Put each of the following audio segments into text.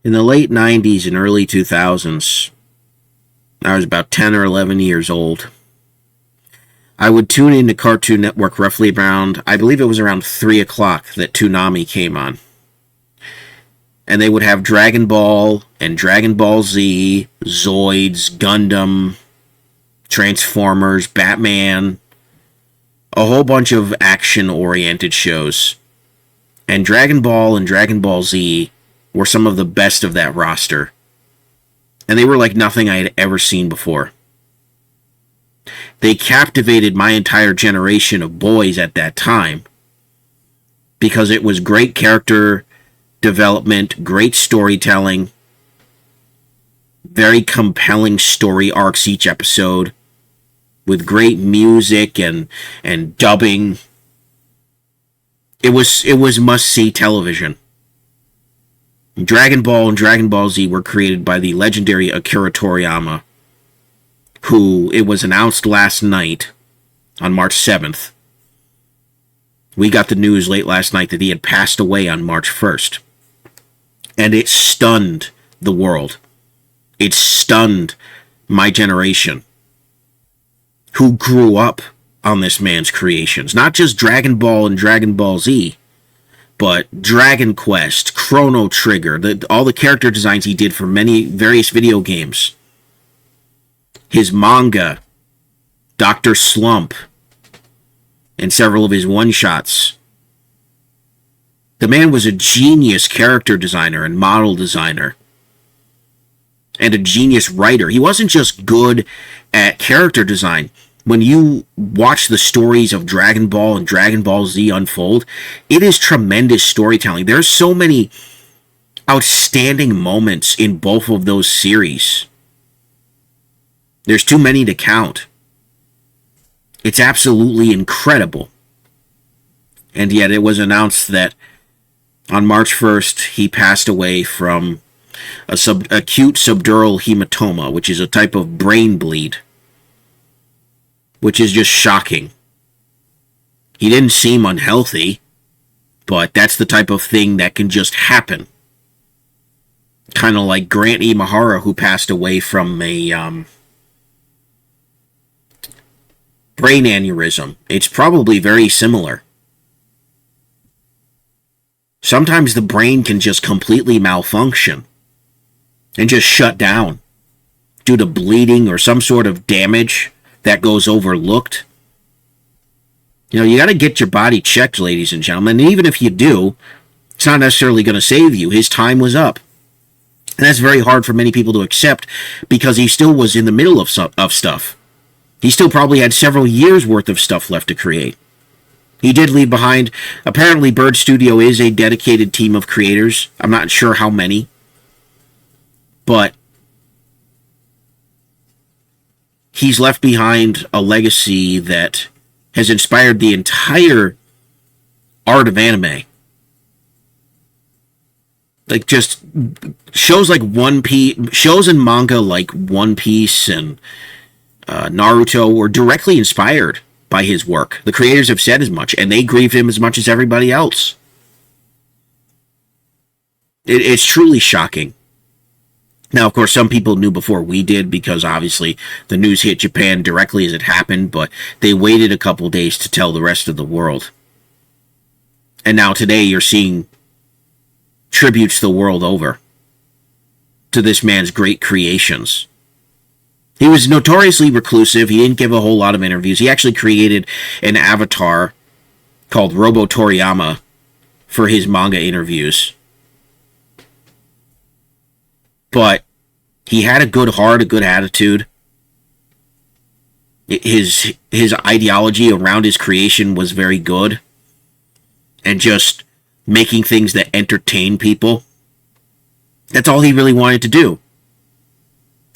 In the late 90s and early 2000s, I was about 10 or 11 years old. I would tune into Cartoon Network roughly around, I believe it was around 3 o'clock that Toonami came on. And they would have Dragon Ball and Dragon Ball Z, Zoids, Gundam, Transformers, Batman, a whole bunch of action-oriented shows. And Dragon Ball and Dragon Ball Z were some of the best of that roster. And they were like nothing I had ever seen before. They captivated my entire generation of boys at that time because it was great character development, great storytelling, very compelling story arcs each episode, with great music and dubbing. It was must-see television. Dragon Ball and Dragon Ball Z were created by the legendary Akira Toriyama, who, it was announced last night, on March 7th. We got the news late last night that he had passed away on March 1st. And it stunned the world. It stunned my generation, who grew up on this man's creations. Not just Dragon Ball and Dragon Ball Z, but Dragon Quest, Chrono Trigger, all the character designs he did for many various video games. His manga, Dr. Slump, and several of his one-shots. The man was a genius character designer and model designer. And a genius writer. He wasn't just good at character design. When you watch the stories of Dragon Ball and Dragon Ball Z unfold, it is tremendous storytelling. There's so many outstanding moments in both of those series. There's too many to count. It's absolutely incredible. And yet it was announced that on March 1st, he passed away from acute subdural hematoma, which is a type of brain bleed, which is just shocking. He didn't seem unhealthy, but that's the type of thing that can just happen. Kind of like Grant Imahara, who passed away from a brain aneurysm. It's probably very similar. Sometimes the brain can just completely malfunction and just shut down due to bleeding or some sort of damage that goes overlooked. You know, you got to get your body checked, ladies and gentlemen. And even if you do, it's not necessarily going to save you. His time was up. And that's very hard for many people to accept because he still was in the middle of stuff. He still probably had several years' worth of stuff left to create. He did leave behind, apparently Bird Studio is a dedicated team of creators. I'm not sure how many. But he's left behind a legacy that has inspired the entire art of anime. Like just shows like One Piece, shows and manga like One Piece and Naruto were directly inspired by his work. The creators have said as much, and they grieve him as much as everybody else. It's truly shocking. Now, of course, some people knew before we did because obviously the news hit Japan directly as it happened, but they waited a couple days to tell the rest of the world. And now today you're seeing tributes the world over to this man's great creations. He was notoriously reclusive. He didn't give a whole lot of interviews. He actually created an avatar called Robo Toriyama for his manga interviews. But he had a good heart, a good attitude. His ideology around his creation was very good. And just making things that entertain people. That's all he really wanted to do.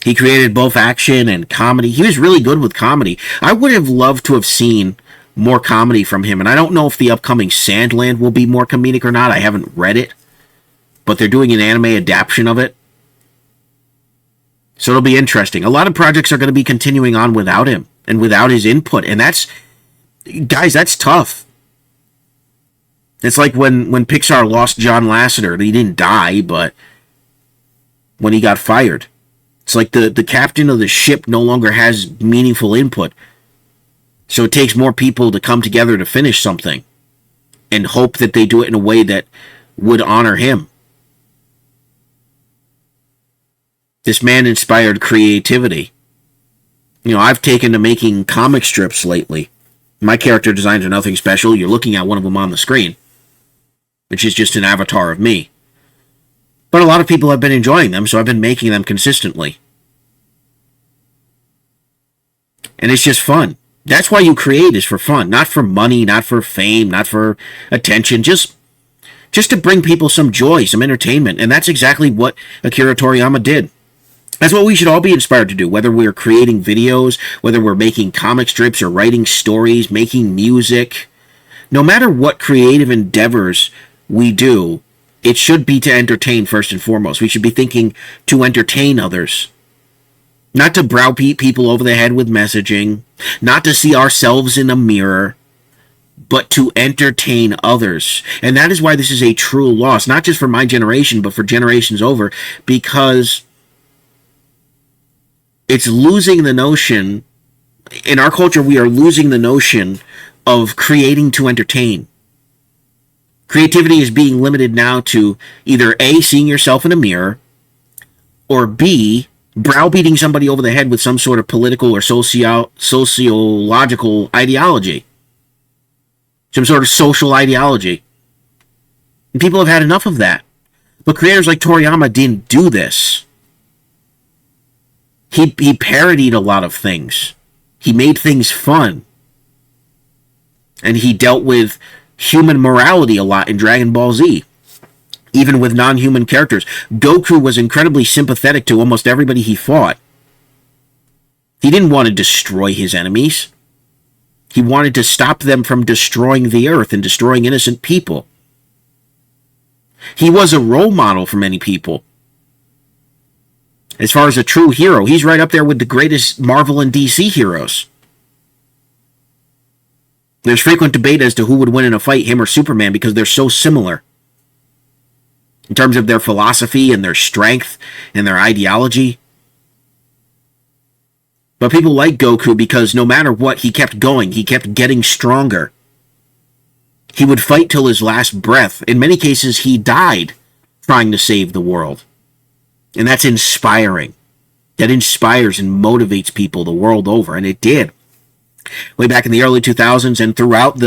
He created both action and comedy. He was really good with comedy. I would have loved to have seen more comedy from him. And I don't know if the upcoming Sandland will be more comedic or not. I haven't read it. But they're doing an anime adaptation of it. So it'll be interesting. A lot of projects are going to be continuing on without him and without his input. And that's, guys, that's tough. It's like when Pixar lost John Lasseter. He didn't die, but when he got fired. It's like the captain of the ship no longer has meaningful input. So it takes more people to come together to finish something and hope that they do it in a way that would honor him. This man inspired creativity. You know, I've taken to making comic strips lately. My character designs are nothing special. You're looking at one of them on the screen, which is just an avatar of me. But a lot of people have been enjoying them, so I've been making them consistently. And it's just fun. That's why you create, is for fun. Not for money, not for fame, not for attention. Just to bring people some joy, some entertainment. And that's exactly what Akira Toriyama did. That's what we should all be inspired to do, whether we're creating videos, whether we're making comic strips or writing stories, making music. No matter what creative endeavors we do, it should be to entertain first and foremost. We should be thinking to entertain others. Not to browbeat people over the head with messaging. Not to see ourselves in a mirror. But to entertain others. And that is why this is a true loss. Not just for my generation, but for generations over. Because it's losing the notion. In our culture, we are losing the notion of creating to entertain. Creativity is being limited now to either A, seeing yourself in a mirror, or B, browbeating somebody over the head with some sort of political or sociological ideology. Some sort of social ideology. And people have had enough of that. But creators like Toriyama didn't do this. He parodied a lot of things. He made things fun. And he dealt with human morality a lot in Dragon Ball Z, even with non-human characters. Goku was incredibly sympathetic to almost everybody he fought. He didn't want to destroy his enemies. He wanted to stop them from destroying the earth and destroying innocent people. He was a role model for many people. As far as a true hero, he's right up there with the greatest Marvel and DC heroes. There's frequent debate as to who would win in a fight, him or Superman, because they're so similar. In terms of their philosophy and their strength and their ideology. But people like Goku because no matter what, he kept going. He kept getting stronger. He would fight till his last breath. In many cases, he died trying to save the world. And that's inspiring. That inspires and motivates people the world over. And it did. Way back in the early 2000s and throughout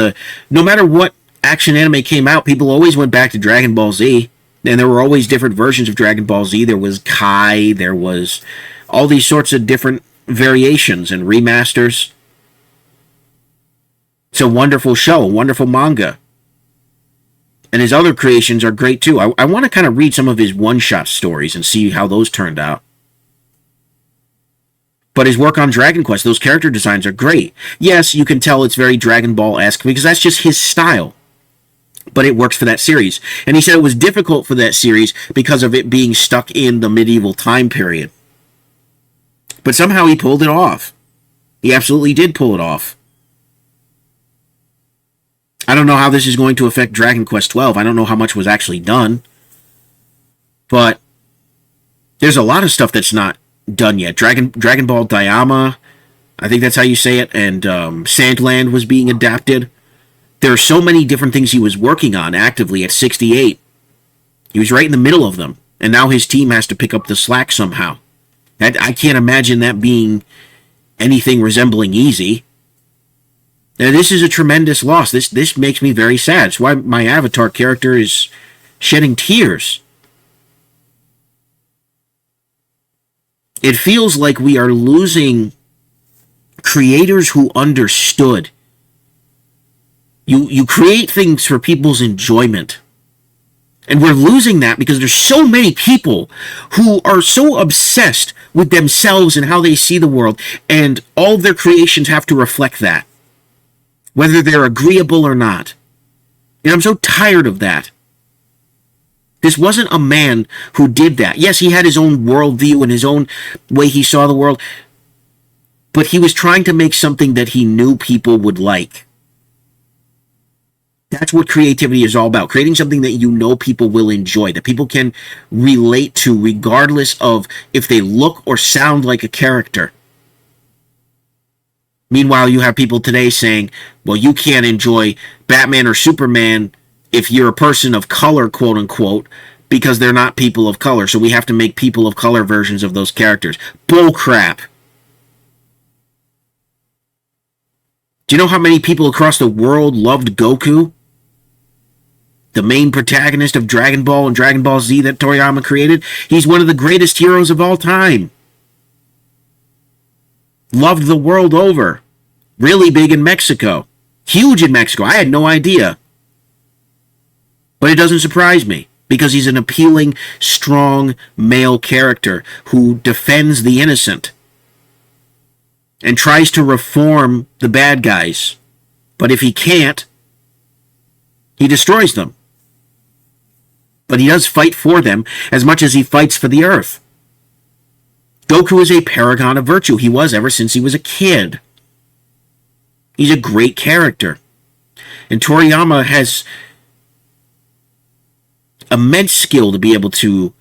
no matter what action anime came out, people always went back to Dragon Ball Z. And there were always different versions of Dragon Ball Z. There was Kai, there was all these sorts of different variations and remasters. It's a wonderful show, a wonderful manga. And his other creations are great too. I want to kind of read some of his one-shot stories and see how those turned out. But his work on Dragon Quest, those character designs are great. Yes, you can tell it's very Dragon Ball-esque because that's just his style. But it works for that series. And he said it was difficult for that series because of it being stuck in the medieval time period. But somehow he pulled it off. He absolutely did pull it off. I don't know how this is going to affect Dragon Quest XII. I don't know how much was actually done. But there's a lot of stuff that's not done yet. Dragon Ball Daima, I think that's how you say it, and Sandland was being adapted. There are so many different things he was working on actively at 68. He was right in the middle of them, and now his team has to pick up the slack somehow. I can't imagine that being anything resembling easy. Now, this is a tremendous loss. This makes me very sad. It's why my Avatar character is shedding tears. It feels like we are losing creators who understood. You create things for people's enjoyment. And we're losing that because there's so many people who are so obsessed with themselves and how they see the world, and all of their creations have to reflect that, whether they're agreeable or not. And I'm so tired of that. This wasn't a man who did that. Yes, he had his own worldview and his own way he saw the world, but he was trying to make something that he knew people would like. That's what creativity is all about. Creating something that you know people will enjoy, that people can relate to regardless of if they look or sound like a character. Meanwhile, you have people today saying, well, you can't enjoy Batman or Superman if you're a person of color, quote unquote, because they're not people of color. So we have to make people of color versions of those characters. Bull crap. Do you know how many people across the world loved Goku? The main protagonist of Dragon Ball and Dragon Ball Z that Toriyama created? He's one of the greatest heroes of all time. Loved the world over. Really big in Mexico. Huge in Mexico. I had no idea. But it doesn't surprise me, because he's an appealing, strong male character who defends the innocent and tries to reform the bad guys. But if he can't, he destroys them. But he does fight for them as much as he fights for the Earth. Goku is a paragon of virtue. He was ever since he was a kid. He's a great character. And Toriyama has immense skill to be able to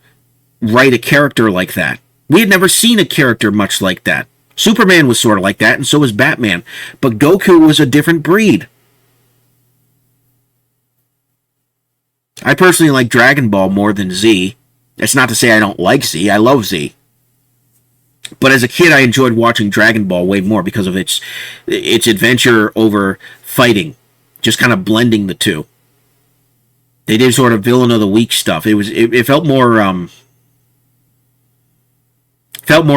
write a character like that. We had never seen a character much like that. Superman was sort of like that, and so was Batman. But Goku was a different breed. I personally like Dragon Ball more than Z. That's not to say I don't like Z. I love Z. But as a kid, I enjoyed watching Dragon Ball way more because of its adventure over fighting, just kind of blending the two. They did sort of villain of the week stuff. It felt more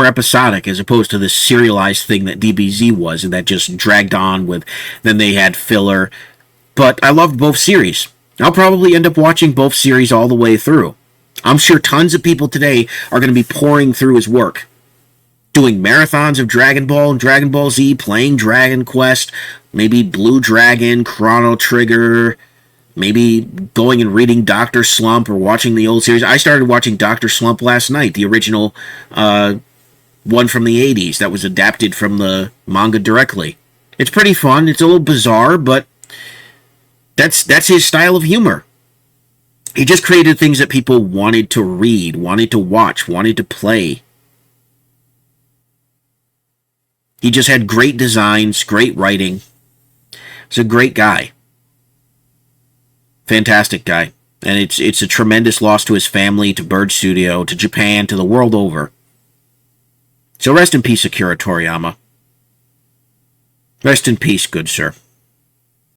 episodic as opposed to the serialized thing that DBZ was, and that just dragged on with. Then they had filler, but I loved both series. I'll probably end up watching both series all the way through. I'm sure tons of people today are going to be pouring through his work, doing marathons of Dragon Ball and Dragon Ball Z, playing Dragon Quest, maybe Blue Dragon, Chrono Trigger, maybe going and reading Dr. Slump or watching the old series. I started watching Dr. Slump last night, the original one from the 80s that was adapted from the manga directly. It's pretty fun. It's a little bizarre, but that's his style of humor. He just created things that people wanted to read, wanted to watch, wanted to play. He just had great designs, great writing. He's a great guy. Fantastic guy. And it's a tremendous loss to his family, to Bird Studio, to Japan, to the world over. So rest in peace, Akira Toriyama. Rest in peace, good sir.